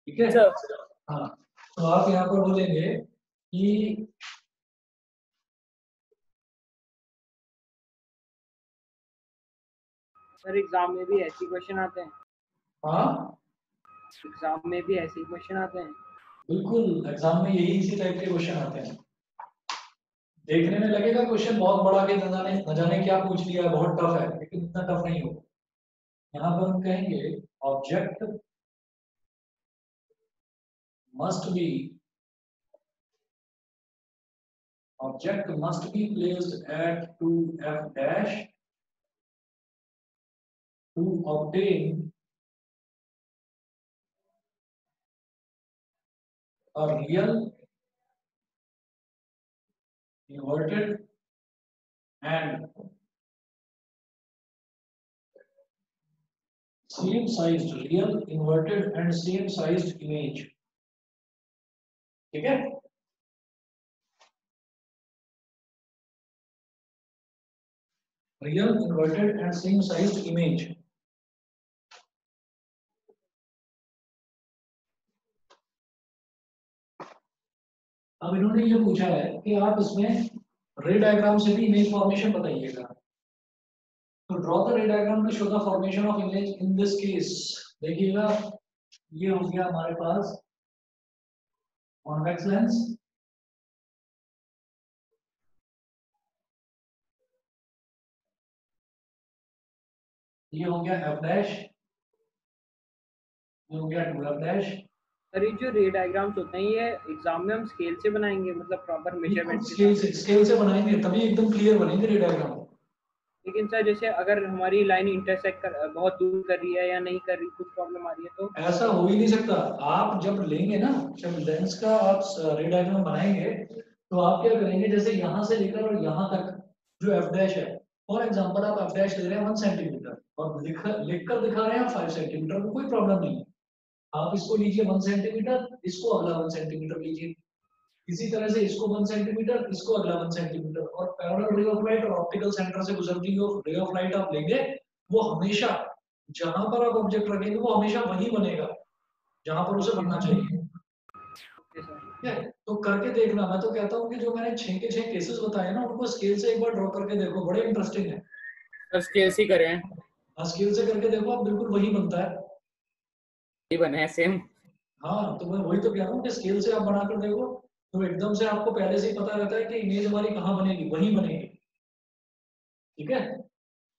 ठीक है। सर हाँ, तो आप यहाँ पर बोलेंगे कि सर एग्जाम में भी ऐसे क्वेश्चन आते हैं? हाँ एग्जाम में भी ऐसे ही क्वेश्चन आते हैं? बिल्कुल, एग्जाम में यही इसी टाइप के क्वेश्चन आते हैं। देखने में लगेगा क्वेश्चन बहुत बड़ा के न जाने क्या पूछ लिया है, बहुत टफ है, लेकिन इतना टफ नहीं होगा। यहाँ पर हम कहेंगे object must be placed at 2f dash to obtain a real inverted and same sized image। ठीक है। real inverted and same sized image। अब इन्होंने ये पूछा है कि आप इसमें रे डायग्राम से भी इमेज फॉर्मेशन बताइएगा। तो draw the ray diagram to show the formation of image in this case. देखिएगा, ये हो गया हमारे पास कॉन्वेक्स लेंस, ये हो गया एफ डैश, ये हो गया टू एफ डैश। सर ये जो रे डायग्राम्स होते हैं ये एग्जाम में हम स्केल से बनाएंगे, मतलब प्रॉपर मेजरमेंट के साथ? स्केल से बनाएंगे तभी एकदम क्लियर बनेंगे रे डायग्राम। लेकिन सर जैसे अगर हमारी लाइन इंटरसेक्ट कर बहुत दूर कर रही है या नहीं कर रही, कुछ प्रॉब्लम आ रही है तो? ऐसा हो ही नहीं सकता। आप जब लेंगे ना, जब लेंस का आप रे डायग्राम बनाएंगे, तो आप क्या करेंगे, जैसे यहाँ से लेकर और यहाँ तक जो एफ डैश है, फॉर एग्जांपल आप एफ डैश ले रहे हैं 1 सेंटीमीटर और लिख कर दिखा रहे हैं 5 सेंटीमीटर, में कोई प्रॉब्लम नहीं है। आप इसको लीजिए 1 सेंटीमीटर, इसको अगला 1 सेंटीमीटर लीजिए, इसी तरह से इसको 1 सेंटीमीटर, इसको अगला 1 सेंटीमीटर, और पैरेलल रे ऑफ लाइट और ऑप्टिकल सेंटर से गुजरती हुई रे ऑफ लाइट आप लेंगे, वो हमेशा जहां पर आप ऑब्जेक्ट रखेंगे वो हमेशा वही बनेगा जहां पर उसे बनना चाहिए। Okay sir. ठीक है, तो करके देखना। मैं तो कहता हूँ कि जो मैंने 6 के 6 केसेस बताए ना, उनको स्केल से एक बार ड्रॉ करके देखो, बड़े इंटरेस्टिंग है। सर स्केल से करें? हाँ, स्केल से करके देखो, आप बिल्कुल वही बनता है। ये बने हैं सेम? हाँ, तो मैं वही तो कह रहा हूँ कि स्केल से आप बनाकर देखो, तो एकदम से आपको पहले से ही पता रहता है कि इमेज हमारी कहाँ बनेगी, वही बनेगी। ठीक है,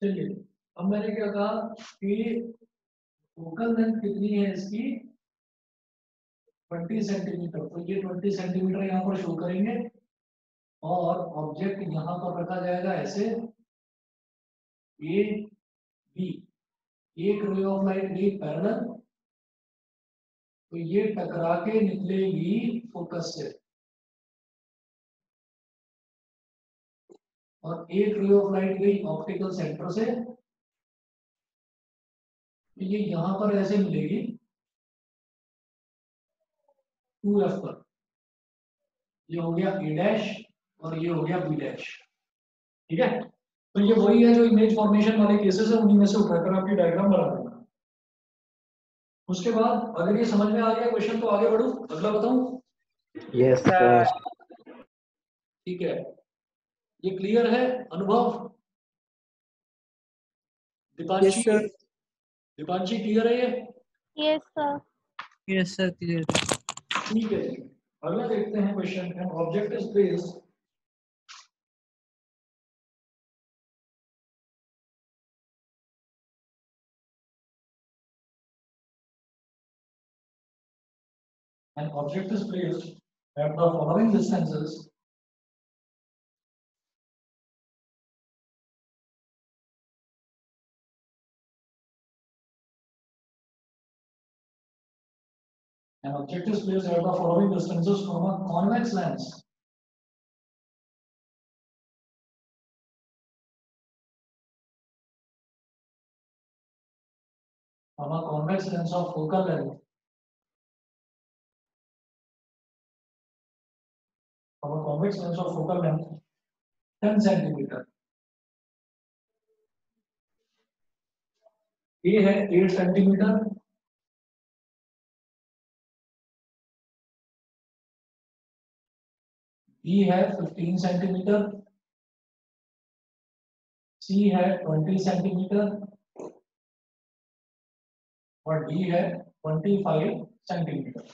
चलिए। अब मैंने क्या कहा कि फोकल लेंथ कितनी है इसकी, 20 सेंटीमीटर। तो ये 20 सेंटीमीटर यहाँ पर शो करेंगे, और ऑब्जेक्ट यहाँ पर रखा जाएगा ऐसे, ए बी, एक रे ऑफ लाइट गई पैरेलल, तो ये टकरा के निकलेगी फोकस से, और एक रे ऑफ लाइट गई ऑप्टिकल सेंटर से, तो ये यहाँ पर ऐसे मिलेगी 2f पर। ये हो गया ए डैश और ये हो गया बी डैश। ठीक है, तो ये वही है जो इमेज फॉर्मेशन वाले केसेस है, उन्हीं में से उठाकर आपकी डायग्राम बना देना। उसके बाद अगर ये समझ में आ गया क्वेश्चन तो आगे बढ़ू, अगला बताऊं? Yes sir. ठीक है, ये क्लियर है अनुभव? दीपांशी, दीपांशी क्लियर है ये? Yes sir. Yes sir clear. ठीक है, अगला देखते हैं question. An object is placed an object is placed at the following distances an object is placed at the following distances from a convex lens from a convex lens of focal length from a convex lens of focal length 10 centimetre. ये है 8 centimetre, B है 15 centimetre, C है 20 centimetre और D है 25 centimetre.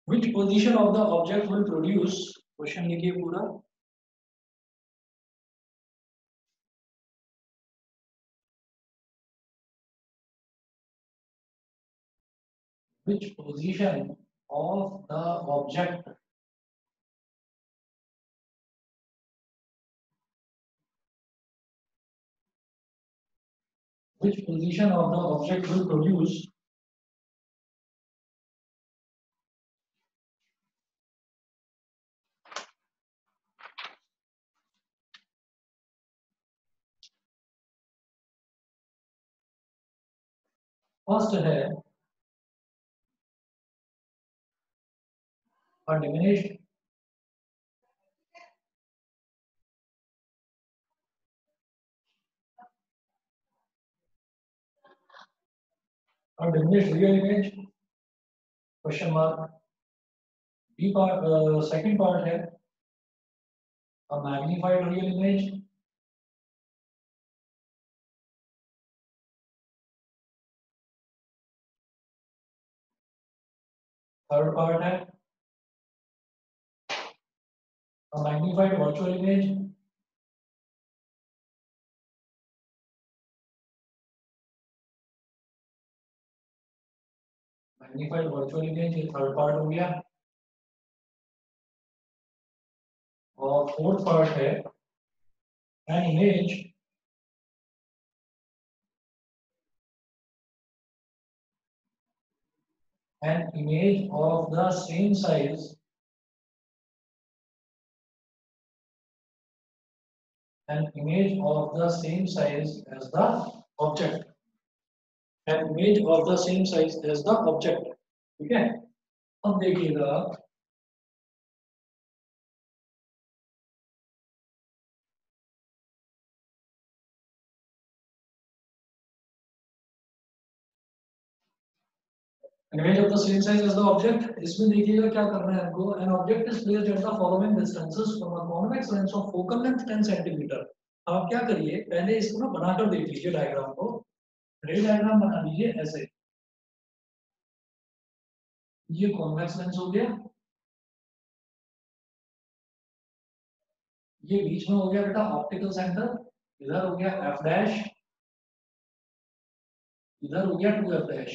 Which position of the object will produce, question लिखिए पूरा, which position of the object will produce first है a diminished real image, question mark. B part, second part है a magnified real image, third part है a magnified virtual image, ये third part हो गया। और fourth part है an image of the same size as the object, ठीक है। अब देखिएगा image of the same size as the object, इसमें देखिएगा क्या करना है हमको। an object is placed at the following distances from a convex lens of focal length 10 cm। आप क्या करिए, पहले इसको ना बनाकर देख लीजिए डायग्राम को। रे डायग्राम बना लीजिए ऐसे, ये कॉन्वेक्स लेंस हो गया, ये बीच में हो गया बेटा ऑप्टिकल सेंटर, इधर हो गया एफ डैश, इधर हो गया 2f डैश,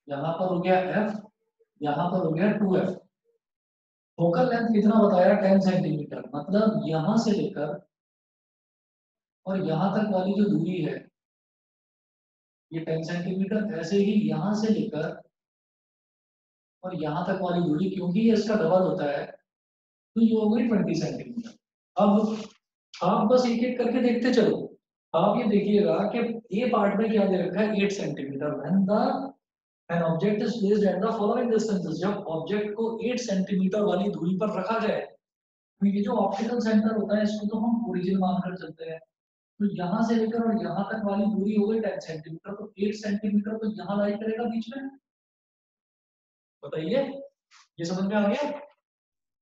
यहाँ पर हो गया f, यहाँ पर हो गया 2f। फोकल लेंथ कितना बताया 10 सेंटीमीटर, मतलब यहां से लेकर और यहां तक वाली जो दूरी है ये 10 सेंटीमीटर, ऐसे ही यहां से लेकर और यहां तक वाली दूरी, क्योंकि ये इसका डबल होता है तो ये हो गई 20 सेंटीमीटर। अब आप बस एक एक करके देखते चलो। आप ये देखिएगा कि ए पार्ट में क्या दे रखा है 8 centimetre. When the an object is placed at the following distances, जब ऑब्जेक्ट को 8 सेंटीमीटर वाली दूरी पर रखा जाए, तो ये जो ऑप्टिकल सेंटर होता है इसको तो हम ओरिजिन मानकर चलते हैं, तो यहाँ से लेकर और यहाँ तक वाली दूरी हो गई 10 सेंटीमीटर, तो 8 सेंटीमीटर तो यहाँ लाई करेगा बीच में। बताइए, ये समझ में आ गया?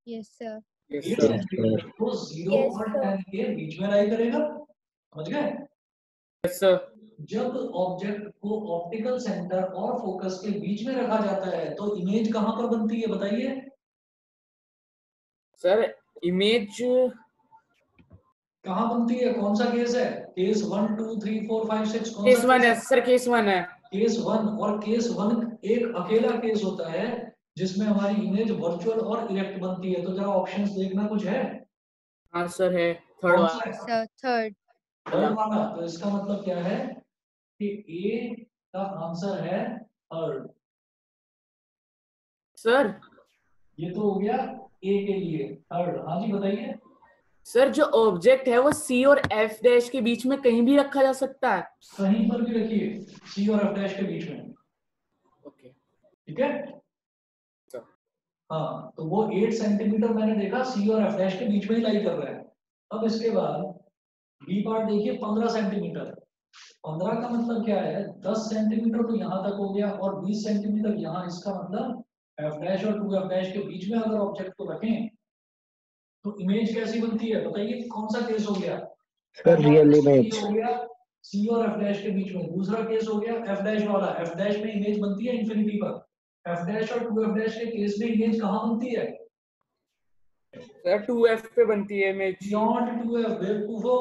Yes sir. 8 सेंटीमीटर को 0 और 10 के बीच में लाई करेगा, समझ गए? Yes sir. जब ऑब्जेक्ट को ऑप्टिकल सेंटर और फोकस के बीच में रखा जाता है तो इमेज कहाँ पर बनती है बताइए? सर इमेज कहाँ बनती है, कौन सा केस है? केस 1 2 3 4 5 6 कौन केस सा? 1 है सर, केस 1 है। केस 1, और केस 1 एक अकेला केस होता है जिसमें हमारी इमेज वर्चुअल और इरेक्ट बनती है। तो जरा ऑप्शंस देखना, कुछ है? हाँ सर है, थर्ड वाला सर, थर्ड वाला। तो इसका मतलब क्या है कि ए का आंसर है थर्ड। सर। ये तो हो गया ए के लिए थर्ड। हाँ जी बताइए सर जो ऑब्जेक्ट है वो सी और एफ डैश के बीच में कहीं भी रखा जा सकता है? कहीं पर भी रखिए, सी और एफ डैश के बीच में। ओके ठीक है सर। हाँ, तो वो 8 सेंटीमीटर मैंने देखा सी और एफ डैश के बीच में ही लाई कर रहा है। अब इसके बाद बी पार्ट देखिए 15 सेंटीमीटर। 15 का मतलब क्या है, 10 सेंटीमीटर तो यहाँ तक हो गया और 20 सेंटीमीटर यहाँ। इसका मतलब एफ डैश और 2f डैश के बीच में अगर ऑब्जेक्ट को रखें तो इमेज कैसी बनती है बताइए, कौन सा केस हो गया? सर रियल ये इमेज। हो गया सी और एफ डैश के बीच में। दूसरा केस हो गया एफ डैश वाला। एफ डैश में इमेज बनती है इंफिनिटी पर। एफ डैश और 2f डैश के केस में इमेज कहाँ बनती है? सर 2f पे बनती है इमेज। Beyond 2f। बेवकूफो,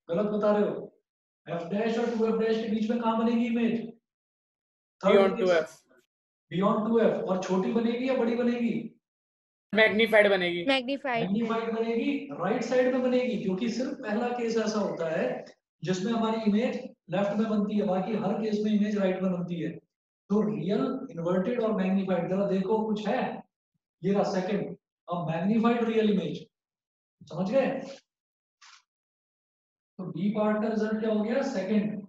गलत बता रहे हो। एफ डैश और 2f डैश के बीच में कहाँ बनेगी image? Beyond 2f। Beyond 2f। और छोटी बनेगी या बड़ी बनेगी? मैग्नीफाइड बनेगी। मैग्नीफाइड मैग्नीफाइड बनेगी, राइट साइड में बनेगी, क्योंकि सिर्फ पहला केस ऐसा होता है जिसमें हमारी इमेज लेफ्ट में बनती है, बाकी हर केस में इमेज राइट में बनती है। तो रियल, इन्वर्टेड और मैग्नीफाइड, जरा देखो कुछ है? ये रहा सेकंड। अब मैग्नीफाइड रियल इमेज, समझ गए? तो बी पार्ट का रिजल्ट क्या हो गया? सेकंड।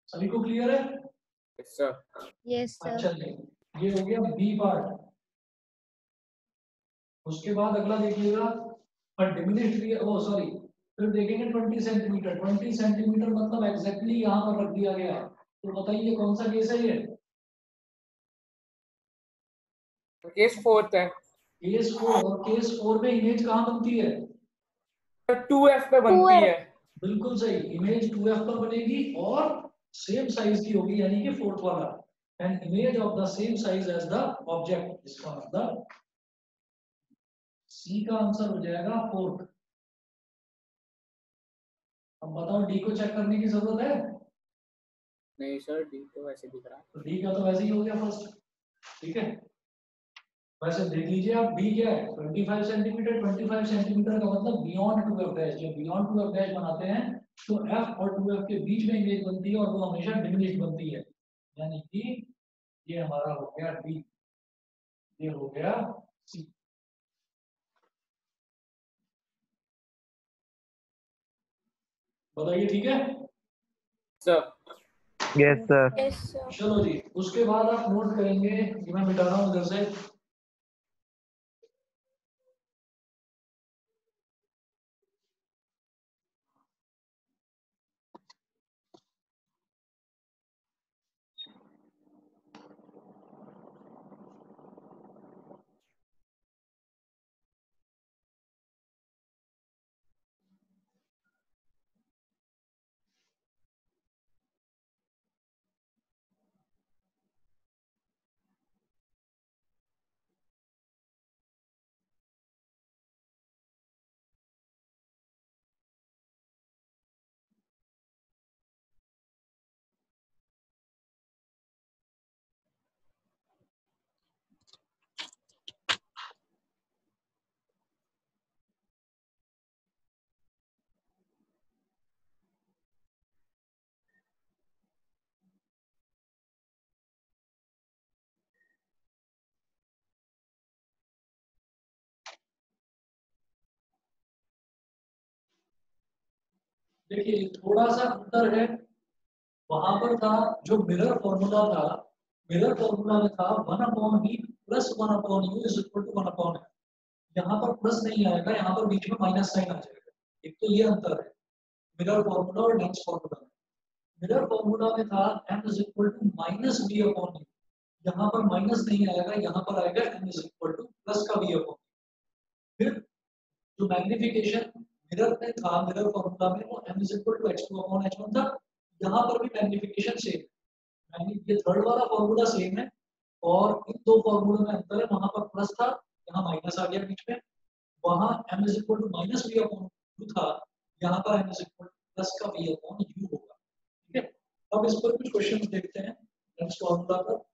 सभी को क्लियर है? Yes sir. यस अच्छा सर नहीं, ये हो गया बी पार्ट। उसके बाद अगला देखिएगा, पर डिमिनिश्ड, ओ सॉरी, फिर देखेंगे 20 सेंटीमीटर। 20 सेंटीमीटर मतलब एग्जैक्टली यहाँ पर रख दिया गया। तो बताइए कौन सा केस है ये? केस 4 है। केस 4। और केस 4 में इमेज कहाँ बनती है? 2f पे बनती है। बिल्कुल सही, इमेज 2f पर बनेगी और सेम साइज की होगी, यानी कि फोर्थ वाला। And image of the same size as the object. इसका मतलब सी का आंसर हो जाएगा फोर्थ। अब बताओ डी को चेक करने की जरूरत है? नहीं सर, डी तो वैसे दिख रहा है। तो डी का तो वैसे ही हो गया फर्स्ट, ठीक है। वैसे देख लीजिए आप, बी क्या है? 25 सेंटीमीटर। 25 सेंटीमीटर का मतलब बियॉन्ड 2f डैश। जब बियॉन्ड 2f डैश बनाते हैं तो f और 2f के बीच में इमेज बनती है और वो हमेशा डिमिनिश्ड बनती है, यानी कि ये हमारा हो गया डी, ये हो गया सी। बताइए ठीक है? Sir yes sir. Yes sir चलो जी, उसके बाद आप नोट करेंगे, ये मैं मिटा रहा हूँ इधर से। देखिए थोड़ा सा अंतर है, वहां पर था जो मिरर फॉर्मूला था, मिरर फॉर्मूला में था 1/v plus 1/u is equal to 1/m। यहाँ पर प्लस नहीं आएगा, यहाँ पर बीच में माइनस साइन आ जाएगा। एक तो ये अंतर है मिरर फॉर्मूला और लेंस फॉर्मूला में। मिरर फॉर्मूला में था m is equal to minus v upon u, यहाँ पर माइनस नहीं आएगा, यहाँ पर आएगा m is equal to plus का v अपॉन। फिर जो मैग्निफिकेशन मिरर में था, मिरर फॉर्मूला में, वो m is equal to h2 upon h1 था। यहाँ पर भी मैग्निफिकेशन सेम है, यानी ये थर्ड वाला फॉर्मूला सेम है और इन दो फॉर्मूलों में अंतर है। वहां पर प्लस था, यहाँ माइनस आ गया बीच में। वहां m is equal to minus v upon u था, यहाँ पर m is equal to plus का v अपॉन u होगा, ठीक है। अब इस पर कुछ क्वेश्चंस देखते हैं नेक्स्ट फॉर्मूला पर।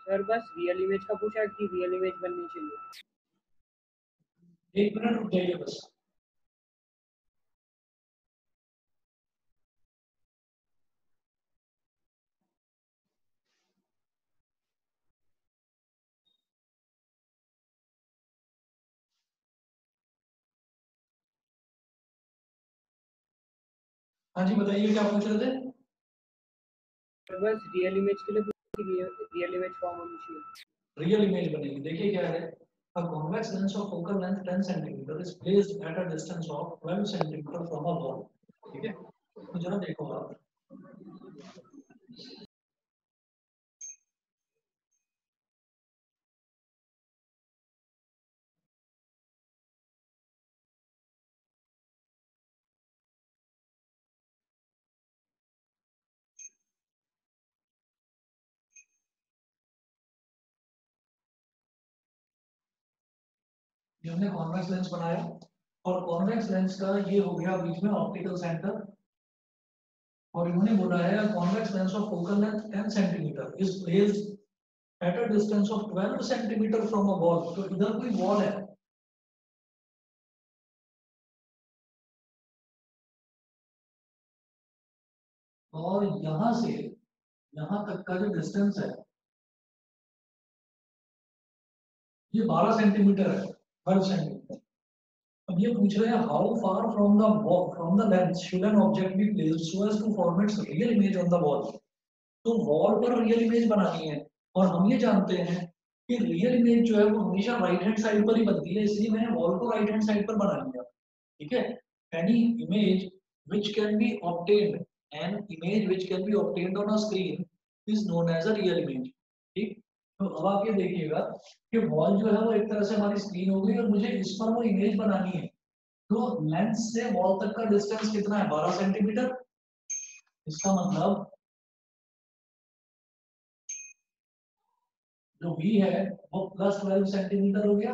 सर बस रियल इमेज का पूछा कि रियल इमेज बननी चाहिए। 1 मिनट रुक जाइए बस। हाँ जी बताइए क्या पूछ रहे थे? सर बस रियल इमेज के लिए पूछा कि रियल इमेज फॉर्म होनी चाहिए। रियल इमेज बनेगी। देखिए क्या है, a convex lens of focal length 10 cm is placed at a distance of 12 cm from a wall। ठीक है, तो जरा देखो आप, ये हमने कॉन्वेक्स लेंस बनाया और कॉन्वेक्स लेंस का ये हो गया बीच में ऑप्टिकल सेंटर, और इन्होंने बोला है convex lens of focal length 10 centimetre is placed at a distance of 12 centimetre from a wall. तो इधर कोई वॉल है और यहां से यहां तक का जो डिस्टेंस है ये 12 सेंटीमीटर है, 12 सेंटीमीटर। अब ये पूछ रहे हैं how far from the lens should an object be placed so as to form its real image on the wall. तो वॉल पर रियल इमेज बनानी है और हम ये जानते हैं कि रियल इमेज जो है वो हमेशा राइट हैंड साइड पर ही बनती है, इसलिए मैंने वॉल को राइट हैंड साइड पर बना लिया। ठीक है, any image which can be obtained an image which can be obtained on a screen is known as a real image. ठीक, तो अब आप ये देखिएगा कि वॉल जो है वो एक तरह से हमारी स्क्रीन हो गई और मुझे इस पर वो इमेज बनानी है। तो लेंस से वॉल तक का डिस्टेंस कितना है? 12 सेंटीमीटर। इसका मतलब जो v है वो प्लस 12 सेंटीमीटर हो गया।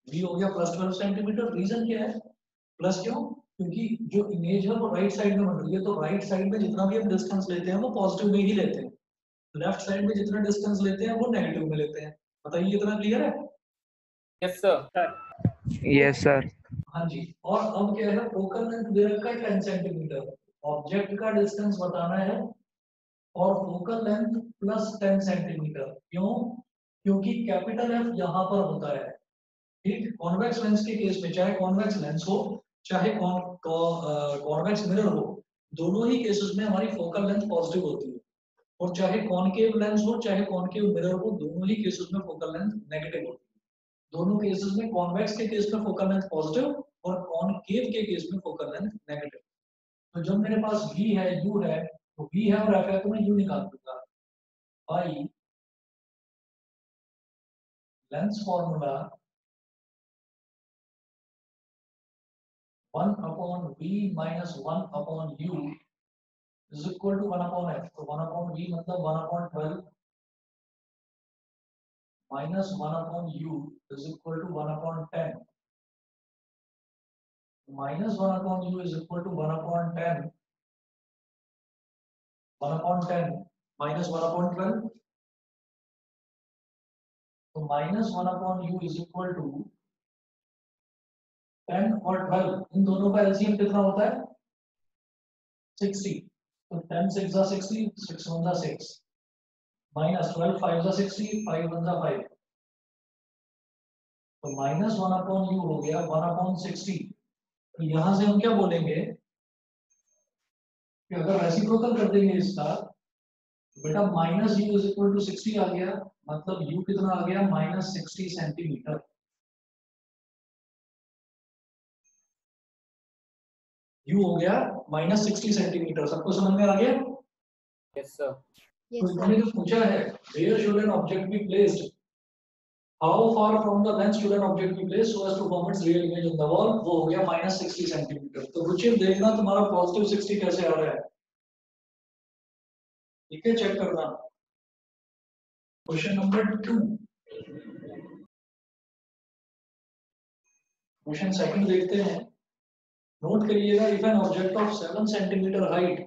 v हो गया प्लस 12 सेंटीमीटर। रीजन क्या है प्लस? क्यों? क्योंकि जो इमेज है वो राइट साइड में बन रही है, तो राइट साइड में जितना भी हम डिस्टेंस लेते हैं वो पॉजिटिव में ही लेते हैं, लेफ्ट साइड में जितना डिस्टेंस लेते हैं वो नेगेटिव में लेते हैं। बताइए इतना क्लियर है? Yes sir. Yes, sir. हाँ जी। और अब क्या है, फोकल लेंथ दे रखा है 10 सेंटीमीटर, ऑब्जेक्ट का डिस्टेंस बताना है और फोकल लेंथ प्लस 10 सेंटीमीटर। क्यों? क्योंकि कैपिटल एफ यहाँ पर होता है। ठीक, कॉन्वेक्स लेंस के केस में चाहे कॉन्वेक्स लेंस हो चाहे कॉन्वेक्स मिरर हो, दोनों ही केसेस में हमारी फोकल लेंथ पॉजिटिव होती है, और चाहे कॉनकेव लेंस हो चाहे कॉनकेव मिरर हो, दोनों ही केसेस में फोकल लेंथ नेगेटिव होती है। दोनों केसेस में कॉन्वेक्स के केस में फोकल लेंथ पॉजिटिव और कॉनकेव के केस में फोकल लेंथ नेगेटिव। तो जब मेरे पास v है u है, तो v है और f है, तो मैं u निकाल दूंगा by lens formula 1 upon v minus 1 upon u is equal to 1 upon f। तो 1 अपॉन v मतलब 1 upon 12 minus 1 upon u is equal to 1 upon 10 minus 1 upon u is equal to 1 upon 10, 1 upon 10 minus 1 upon 12, तो minus 1 upon u is equal to 10 और 12, इन दोनों का LCM कितना होता है? 60। तो 10 6 जा 60, 6 1 जा 6, माइनस 12 5 जा 60, 5 1 जा 5, तो माइनस 1 अपॉन यू हो गया 1 अपॉन 60। तो यहां से हम क्या बोलेंगे कि अगर रेसिप्रोकल कर देंगे इसका, तो बेटा minus u is equal to 60 आ गया, मतलब यू कितना आ गया? Minus 60 centimetre. यू हो गया माइनस 60 सेंटीमीटर। सबको समझ में आ गया? Yes sir. तो Yes, इन्होंने sir. जो पूछा है where should an object be placed, how far from the lens should an object be placed so as to form its real image on the wall, वो हो गया माइनस 60 सेंटीमीटर। तो रुचिर देखना तुम्हारा पॉजिटिव 60 कैसे आ रहा है, ठीक है? चेक करना। क्वेश्चन नंबर 2, क्वेश्चन सेकंड देखते हैं। नोट करिएगा, if an object of 7 centimetre height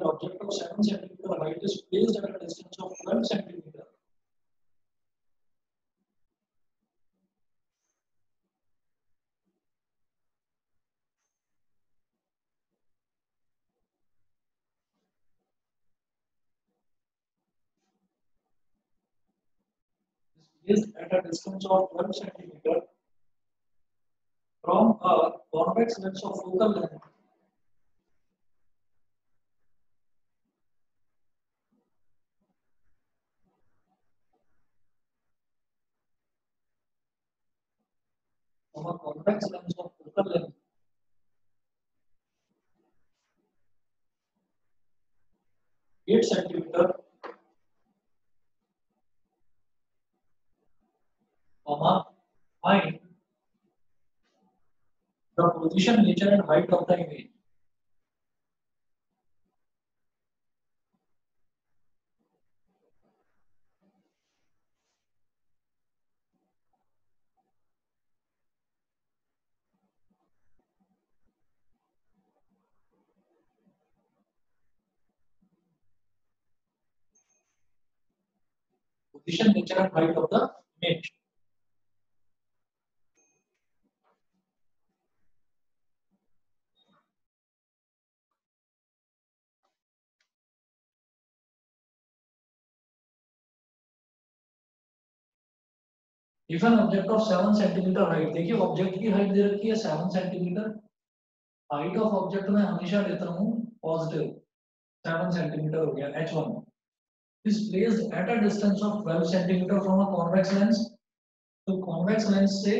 object of 7 centimeter height is placed at a distance of 12 centimeter. Is at a distance of 12 centimeter from a convex lens of focal length from a convex lens of focal length 8 centimeter, find the position, nature and height of the image. Position, nature and height of the image. If an object of 7 centimeter height, देखिए object की height दे रखी है 7 centimetre, height of object में हमेशा लेता हूँ positive 7 centimetre हो गया h1 is placed at a distance of 12 centimeter from a convex lens. तो convex lens से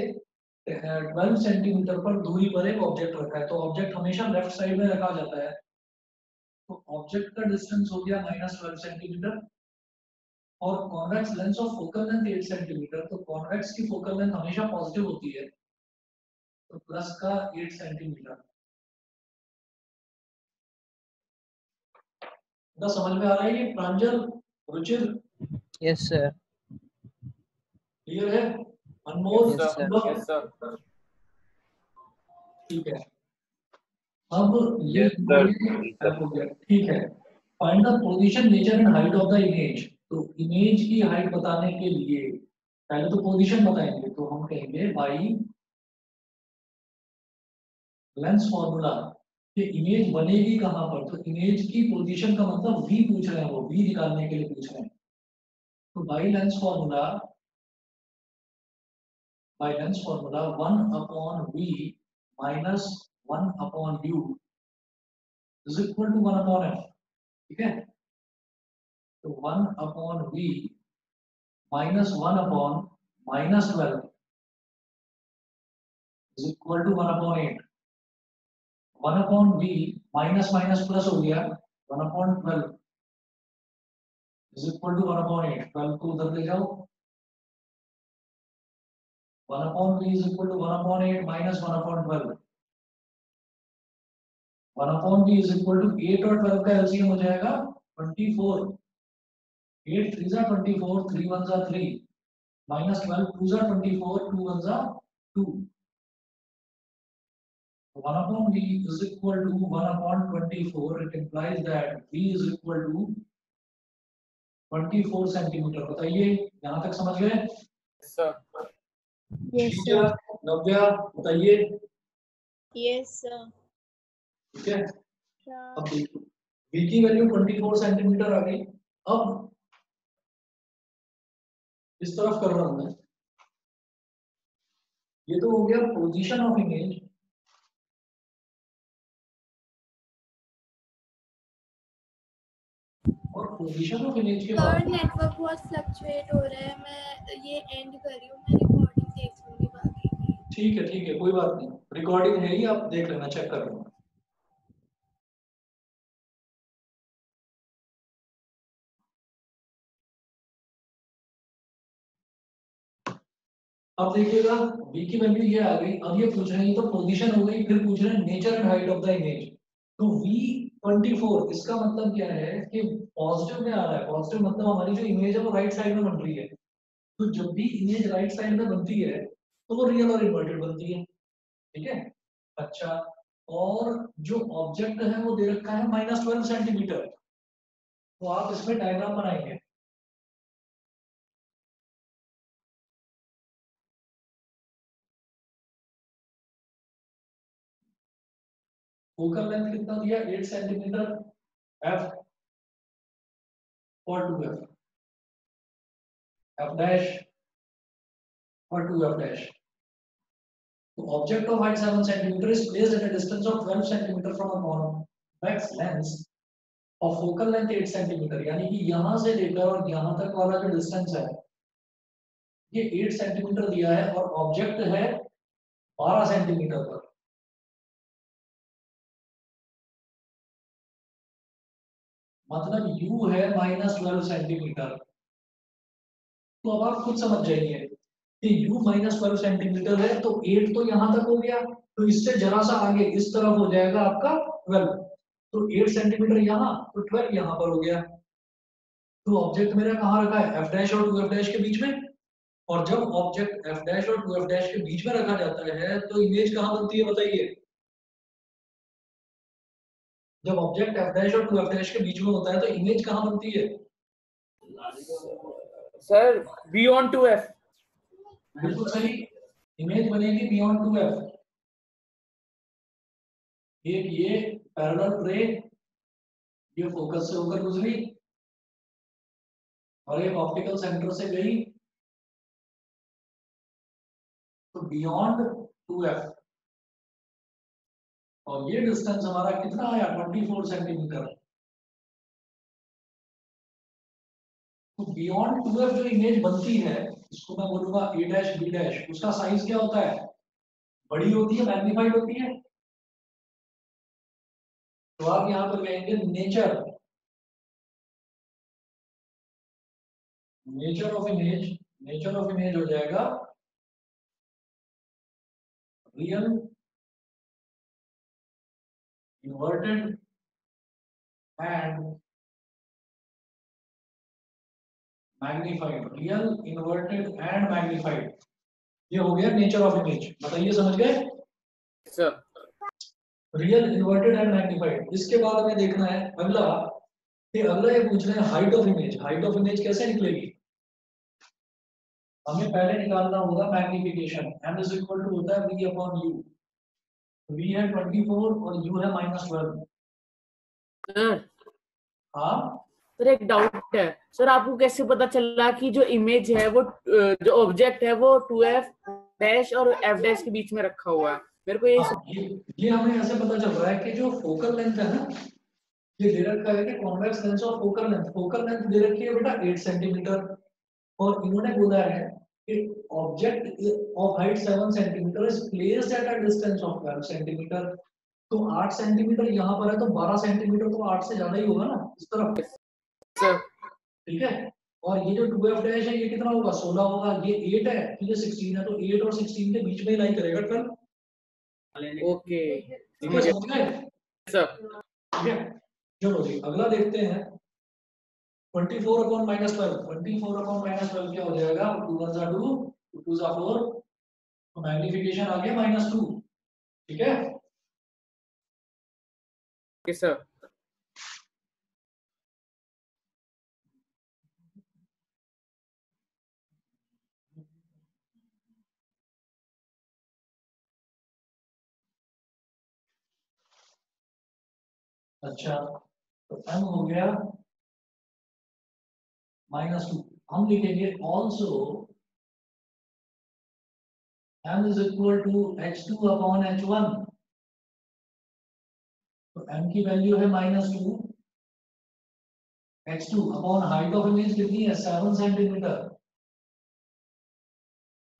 12 सेंटीमीटर पर दूरी पर एक ऑब्जेक्ट रखा है, तो ऑब्जेक्ट हमेशा लेफ्ट साइड में रखा जाता है, तो ऑब्जेक्ट का डिस्टेंस हो गया -12 सेंटीमीटर और convex lens of focal length 8 centimetre, तो कॉन्वेक्स की फोकल लेंथ हमेशा पॉजिटिव होती है, तो प्लस का 8 सेंटीमीटर। तो समझ में आ रहा है ये प्रांजल, रुचिर? Yes sir. क्लियर है? अनमोल? Yes sir. ठीक है, अब ये हो गया। ठीक है, find the position, nature and height of the image. तो इमेज की हाइट बताने के लिए पहले तो पोजीशन बताएंगे, तो हम कहेंगे बाई लेंस फॉर्मूला कि इमेज बनेगी कहां पर, तो इमेज की पोजीशन का मतलब v पूछ रहे हैं, वो v निकालने के लिए पूछ रहे हैं, तो by lens formula 1/v minus 1/u is equal to 1/f। ठीक है, तो 1/v minus 1/-12 is equal to 1/8। 1/v minus minus plus हो गया, 1/12 is equal to 1/8। 12 को उधर ले जाओ, 1/v is equal to 1/8 minus 1/12। 1/v is equal to 8 और 12 का एलसीएम हो जाएगा 24। 8 3 जा 24, 3 1 जा 3 minus 12 2 जा 24, 2 1 जा 2। 1/v is equal to 1/24। It implies that v is equal to 24 centimetre. बताइए, यहाँ तक समझ गए? Yes sir. नव्या बताइए। Yes sir. ठीक है, अब देखो v की वैल्यू 24 सेंटीमीटर आ गई। अब इस तरफ कर रहा हूं मैं, ये तो हो गया पोजीशन ऑफ इमेज। और पोजीशन ऑफ इमेज के बाद नेटवर्क बहुत फ्लक्चुएट हो रहा है, मैं ये एंड कर रही हूँ, मैं रिकॉर्डिंग देख लूंगी बाकी की। ठीक है, कोई बात नहीं, रिकॉर्डिंग है ही, आप देख लेना, चेक कर लेना। अब देखिएगा v की वैल्यू ये आ गई। अब ये पूछ रहे हैं, तो पोजीशन हो गई, फिर पूछ रहे हैं nature and height of the image. तो v 24, इसका मतलब क्या है कि पॉजिटिव में आ रहा है। पॉजिटिव मतलब हमारी जो इमेज है वो राइट साइड में बन रही है, तो जब भी इमेज राइट साइड में बनती है तो वो रियल और इन्वर्टेड बनती है। ठीक है, अच्छा, और जो ऑब्जेक्ट है वो दे रखा है -12 सेंटीमीटर। तो आप इसमें डायग्राम बनाएंगे। फोकल लेंथ कितना दिया 8 सेंटीमीटर एफ और 2f एफ डैश और 2f डैश। तो object of height 7 centimetre is placed at a distance of 12 centimetre from a convex lens और फोकल लेंथ 8 सेंटीमीटर, यानी कि यहां से लेकर और यहां तक वाला जो डिस्टेंस है ये 8 सेंटीमीटर दिया है और ऑब्जेक्ट है 12 सेंटीमीटर पर। मतलब u है -12 सेंटीमीटर। तो अब आप खुद समझ जाइए कि u -12 सेंटीमीटर है तो 8 तो यहां तक हो गया, तो इससे जरा सा आगे इस तरफ हो जाएगा आपका 12। तो 8 सेंटीमीटर यहाँ तो 12 यहाँ पर हो गया। तो ऑब्जेक्ट मेरा कहाँ रखा है f डैश और 2f डैश के बीच में। और जब ऑब्जेक्ट f डैश और 2f डैश के बीच में रखा जाता है तो इमेज कहाँ बनती है बताइए। जब ऑब्जेक्ट f डैश और 2f डैश के बीच में होता है तो इमेज कहाँ बनती है सर बियॉन्ड 2f। बिल्कुल सही, इमेज बनेगी बियॉन्ड 2f। एक ये पैरेलल रे ये फोकस से होकर गुजरी और एक ऑप्टिकल सेंटर से गई तो बियॉन्ड 2f। और ये डिस्टेंस हमारा कितना आया 24 सेंटीमीटर। तो बियॉन्ड 2f जो इमेज बनती है इसको मैं बोलूंगा a डैश b डैश, उसका साइज क्या होता है बड़ी होती है मैग्नीफाइड होती है। तो आप यहाँ पर कहेंगे नेचर नेचर ऑफ इमेज हो जाएगा real inverted and magnified. Real inverted and magnified, ये हो गया नेचर ऑफ इमेज। बताइए समझ गए sir real inverted and magnified. इसके बाद हमें देखना है अगला अगला ये पूछ रहे हैं height of image. Height of image कैसे निकलेगी, हमें पहले निकालना होगा magnification. m is equal to होता है v अपॉन u। v है 24 और u है -12। सर हाँ सर एक डाउट है सर, आपको कैसे पता चला कि जो इमेज है वो जो ऑब्जेक्ट है वो 2f डैश और f डैश के बीच में रखा हुआ है? मेरे को ये हमें ऐसे पता चल रहा है कि जो फोकल लेंथ है ना ये दे रखा है कि convex lens of focal length दे रखी है बेटा 8 सेंटीमीटर। और इन्होंने बोला है कि object of height 7 centimetre is placed at a distance of 12 centimetre. तो 8 सेंटीमीटर यहाँ पर है तो 12 सेंटीमीटर तो 8 से ज्यादा ही होगा ना इस तरफ। सर ठीक है, और ये जो 2f डैश है ये कितना होगा 16 होगा, ये 8 है तो ये 16 है, तो 8 और 16 के बीच में ही लाई करेगा 12। ओके ठीक है समझ गए सर। ठीक है। चलो जी अगला देखते हैं 24 अपॉन -12। 24 अपॉन -12 क्या हो जाएगा 2 1 जा 2 2 जा 4, तो मैग्निफिकेशन आ गया -2। ठीक है ओके सर। अच्छा तो m हो गया -2। हम लिखेंगे also m is equal to h2 upon h1। तो m की वैल्यू है -2, h2 upon height of image कितनी है 7 सेंटीमीटर,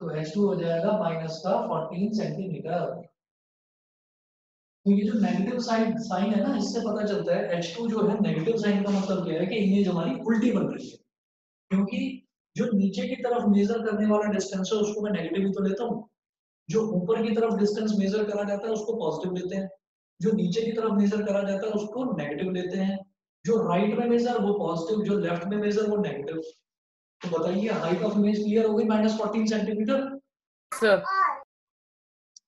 तो h2 हो जाएगा -14 सेंटीमीटर। तो ये जो नेगेटिव साइन है ना इससे पता चलता है h2 जो है नेगेटिव साइन का मतलब क्या है कि इमेज हमारी उल्टी बन रही है। क्योंकि जो नीचे की तरफ मेजर करने वाला डिस्टेंस है उसको मैं नेगेटिव ही तो लेता हूँ, जो ऊपर की तरफ डिस्टेंस मेजर करा जाता है उसको पॉजिटिव लेते हैं, जो नीचे की तरफ मेजर करा जाता है उसको नेगेटिव लेते हैं, जो राइट में मेजर वो पॉजिटिव, जो लेफ्ट में मेजर वो नेगेटिव। तो बताइए हाइट ऑफ इमेज क्लियर हो गई -14 सेंटीमीटर। सर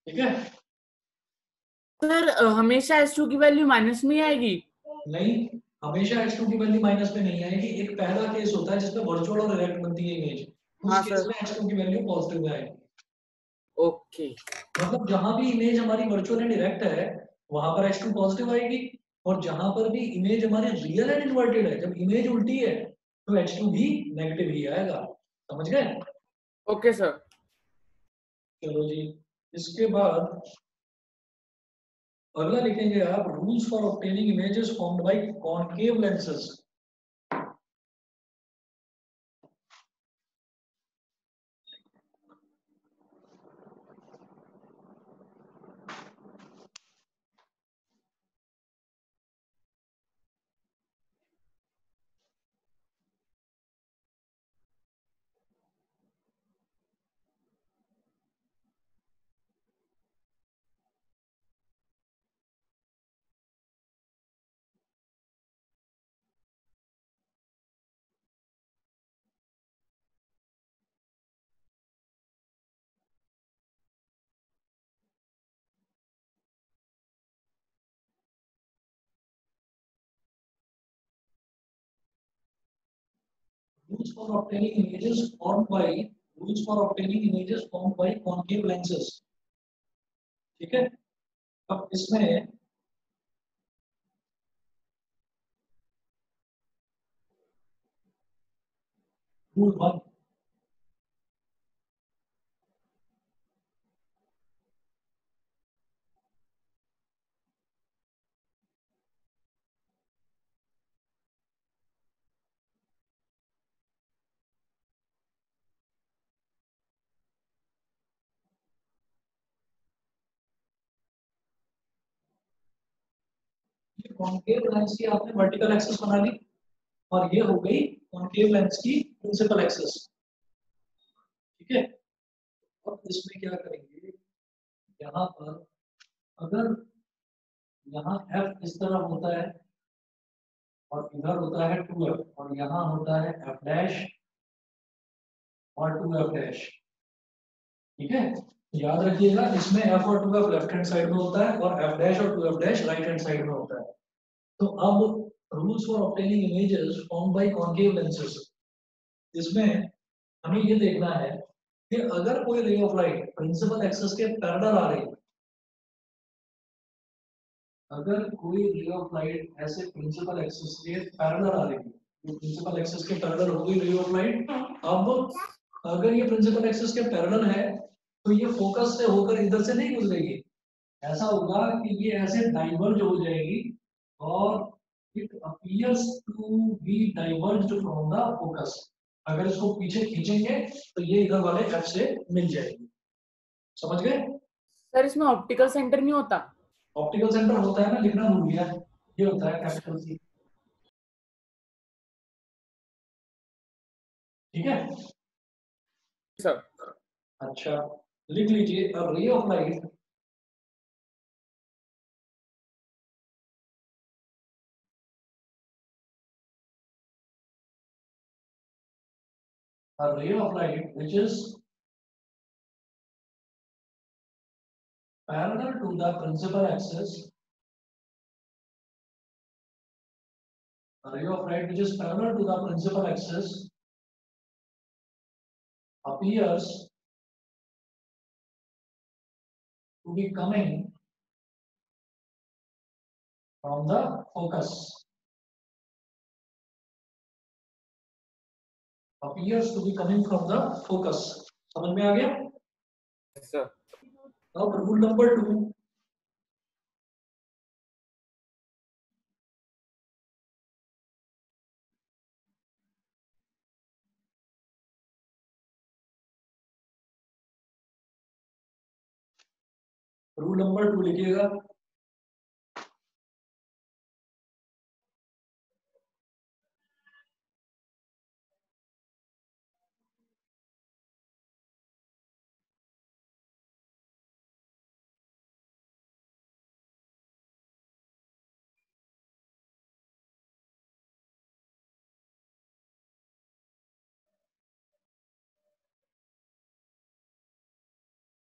ठीक है सर हमेशा H2 की वैल्यू माइनस में ही आएगी? नहीं, हमेशा H2 की वैल्यू माइनस में नहीं आएगी। एक पहला केस होता है जिसमें वर्चुअल और डायरेक्ट बनती है इमेज, उस हाँ केस सर। में H2 की वैल्यू पॉजिटिव में आएगी। ओके। मतलब जहां भी इमेज हमारी वर्चुअल एंड डायरेक्ट है वहां पर H2 पॉजिटिव आएगी, और जहां पर भी इमेज हमारी रियल एंड इन्वर्टेड है, जब इमेज उल्टी है तो H2 भी नेगेटिव ही आएगा। समझ गए? Okay sir. चलो जी, इसके बाद अगला लिखेंगे आप, rules for obtaining images formed bye concave lenses. Rules for obtaining images formed by concave lenses। ठीक है, अब इसमें रूल 1, ये कॉन्केव लेंस की आपने वर्टिकल एक्सिस बना ली, और ये हो गई कॉन्केव लेंस की प्रिंसिपल एक्सिस। ठीक है, अब इसमें क्या करेंगे, यहाँ पर अगर यहाँ f इस तरह होता है और इधर होता है 2f, और यहाँ होता है f डैश और 2f डैश। ठीक है, याद रखिएगा इसमें f और 2f लेफ्ट हैंड साइड में होता है और f डैश और 2f dash right hand side में होता है। तो अब rules for obtaining images formed by concave lenses, इसमें हमें ये देखना है कि अगर कोई ray of light principal axis के पैरेलल आ रही है, अगर कोई रे ऑफ लाइट ऐसे प्रिंसिपल एक्सिस के पैरेलल आ रही है, तो प्रिंसिपल एक्सिस के पैरेलल हो गई रे ऑफ लाइट। अब अगर ये प्रिंसिपल एक्सिस के पैरेलल है तो ये फोकस से होकर इधर से नहीं गुजरेगी, ऐसा होगा कि ये ऐसे डाइवर्ज हो जाएगी और it appears to be diverged from the focus. अगर इसको पीछे खींचेंगे तो ये इधर वाले एफ से मिल जाएगी। समझ गए? सर इसमें ऑप्टिकल सेंटर नहीं होता? ऑप्टिकल सेंटर होता है ना, लिखना भूल गया, ये होता है कैपिटल सी। ठीक है सर। अच्छा, लिख लीजिए, a ray of light which is parallel to the principal axis, a ray of light which is parallel to the principal axis appears to be coming from the focus. Appears to be coming from the focus. समझ में आ गया? Sir. अब rule number 2, rule number 2 लिखिएगा।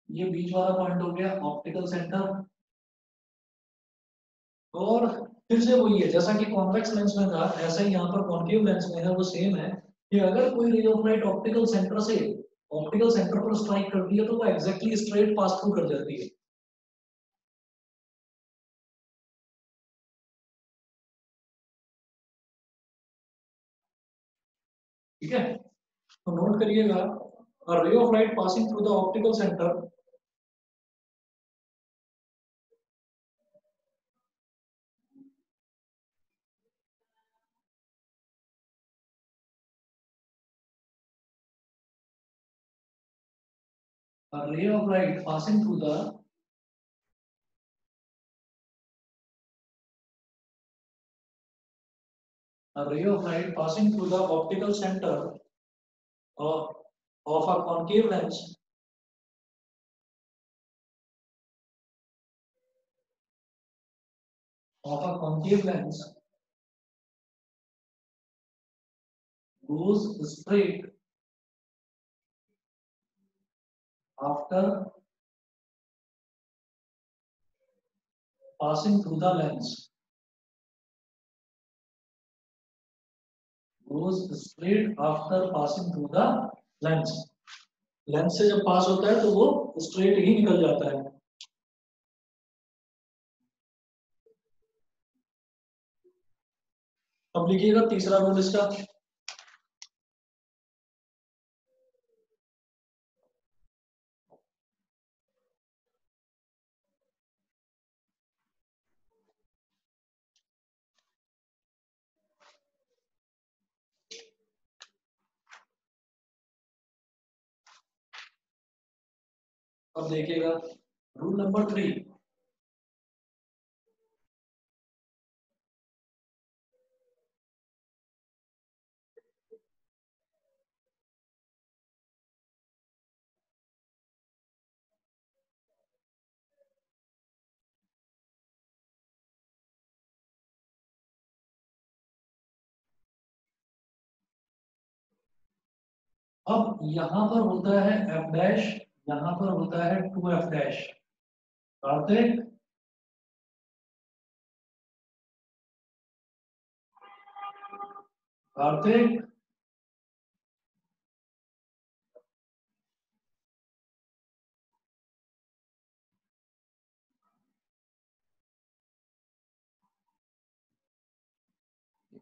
ये बीच वाला point हो गया ऑप्टिकल सेंटर, और फिर से वही है, जैसा कि कॉन्वेक्स लेंस में था ऐसा ही यहाँ पर कॉन्केव लेंस में है, वो सेम है कि अगर कोई ray of light optical centre पर स्ट्राइक करती है तो वो एग्जैक्टली स्ट्रेट पास थ्रू कर जाती है। ठीक है, तो नोट करिएगा, a ray of light passing through the optical center a ray of light passing through the optical center of a concave lens goes straight after passing through the lens. Goes straight after passing through the lens. Lens से जब पास होता है तो वो straight ही निकल जाता है। अब लिखिएगा तीसरा रूल इसका, अब देखिएगा रूल नंबर 3। अब यहां पर होता है एफ डैश, यहां पर होता है 2f डैश। कार्तिक, कार्तिक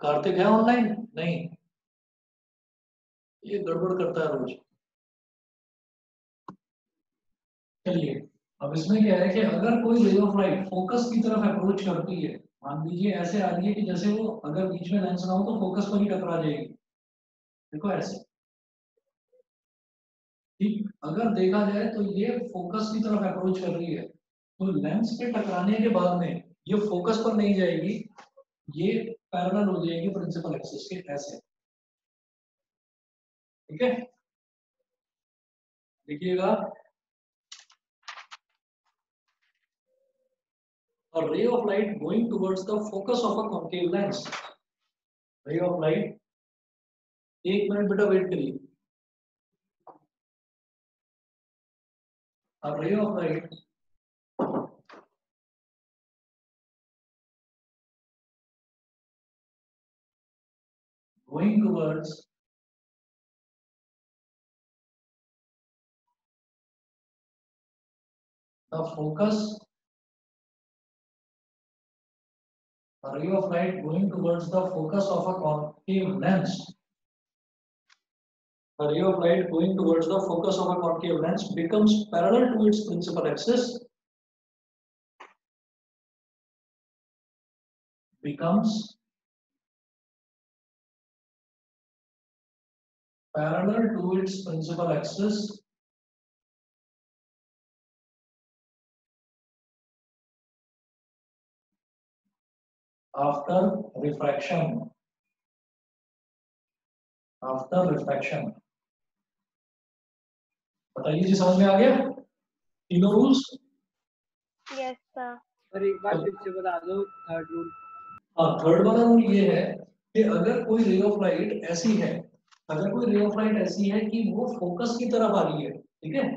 कार्तिक है ऑनलाइन? नहीं, ये गड़बड़ करता है रोज। चलिए, अब इसमें क्या है कि अगर कोई रे ऑफ लाइट फोकस की तरफ अप्रोच करती है, मान लीजिए ऐसे आ रही है कि जैसे वो अगर बीच में लेंस ना हो तो फोकस पर ही टकरा जाएगी, देखो ऐसे। ठीक, अगर देखा जाए तो ये फोकस की तरफ अप्रोच कर रही है, तो लेंस पे टकराने के बाद में ये फोकस पर नहीं जाएगी, ये पैरेलल हो जाएगी प्रिंसिपल एक्सिस के ऐसे। ठीक है, देखिएगा, a ray of light going towards the focus of a concave lens, ray of light, एक मिनट बेटा वेट करिए, a ray of light going towards the focus, a ray of light going towards the focus of a concave lens, a ray of light going towards the focus of a concave lens becomes parallel to its principal axis, becomes parallel to its principal axis after refraction, after refraction। बताइए जी, समझ में आ गया तीनों rules? Yes sir. और एक बार फिर से बता दो थर्ड रूल। हाँ, थर्ड वाला रूल ये है कि अगर कोई रे ऑफ लाइट ऐसी है, अगर कोई रे ऑफ लाइट ऐसी है कि वो फोकस की तरफ आ रही है, ठीक है,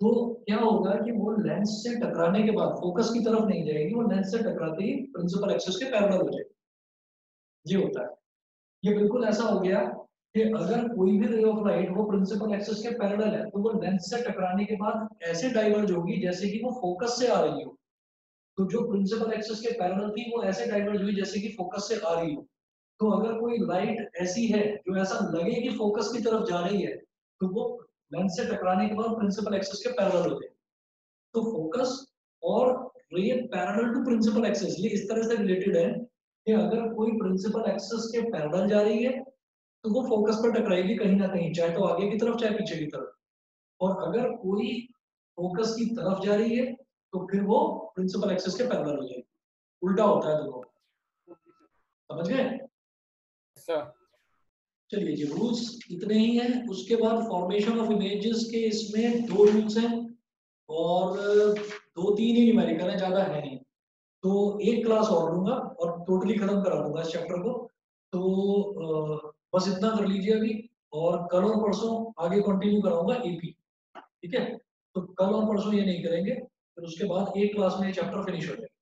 तो क्या होगा कि वो लेंस से टकराने के बाद फोकस की तरफ नहीं जाएगी, वो लेंस से टकराते ही प्रिंसिपल एक्सिस के पैरेलल हो जाएगी। ये होता है। ये बिल्कुल ऐसा हो गया कि अगर कोई भी रे ऑफ लाइट वो प्रिंसिपल एक्सिस के पैरेलल है तो वो लेंस से टकराने के बाद ऐसे डाइवर्ज होगी जैसे कि वो फोकस से आ रही हो। तो जो प्रिंसिपल एक्सिस के पैरेलल थी वो ऐसे डाइवर्ज हुई जैसे कि फोकस से आ रही हो। तो अगर कोई लाइट ऐसी है जो ऐसा लगे कि फोकस की तरफ जा रही है तो वो लेंस से टकराने के बाद प्रिंसिपल एक्सिस के पैरेलल होते हैं। तो फोकस और ray parallel to principal axis ये इस तरह से रिलेटेड है कि अगर कोई प्रिंसिपल एक्सिस के पैरेलल जा रही है तो वो फोकस पर टकराएगी कहीं ना कहीं, चाहे तो आगे की तरफ चाहे पीछे की तरफ। और अगर कोई फोकस की तरफ जा रही है तो फिर वो प्रिंसिपल एक्सिस के पैरेलल हो जाएगी। उल्टा होता है दोनों। समझ गए? सर चलिए जी, रूल्स इतने ही हैं। उसके बाद फॉर्मेशन ऑफ इमेजेस के इसमें 2 रूल्स हैं और 2-3 ही न्यूमेरिकल है, ज्यादा है नहीं। तो एक क्लास और लूंगा और टोटली खत्म करा दूंगा इस चैप्टर को। तो बस इतना कर लीजिए अभी, और कल और परसों आगे कंटिन्यू कराऊंगा एपी। ठीक है? तो कल और परसों ये नहीं करेंगे, फिर उसके बाद एक क्लास में ये चैप्टर फिनिश हो जाएगा।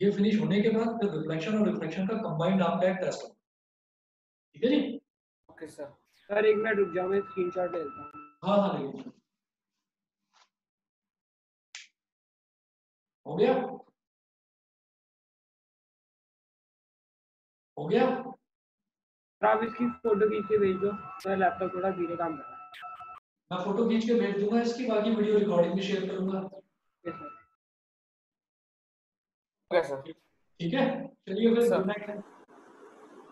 ये फिनिश होने के बाद फिर रिफ्लेक्शन और रिफ्लेक्शन का कंबाइंड आपका एक टेस्ट होगा। ठीक है जी? Okay sir. सर 1 मिनट रुक जाओ, मैं स्क्रीनशॉट ले लेता हूँ। हाँ हाँ लेंगे। हो गया? हो गया? सर आप इसकी फोटो खींच के भेज दो, मेरा लैपटॉप थोड़ा धीरे काम कर रहा है। मैं फोटो खींच के भेज दूंगा इसकी, बाकी वीडियो रिकॉर्डिंग भी शेयर करूंगा। Okay sir. Okay sir. ठीक है? चलिए फिर, sir. Good night.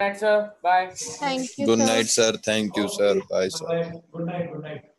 Thanks sir, bye. Thank you good sir. Night sir, thank you sir, bye sir. Bye, good night, good night.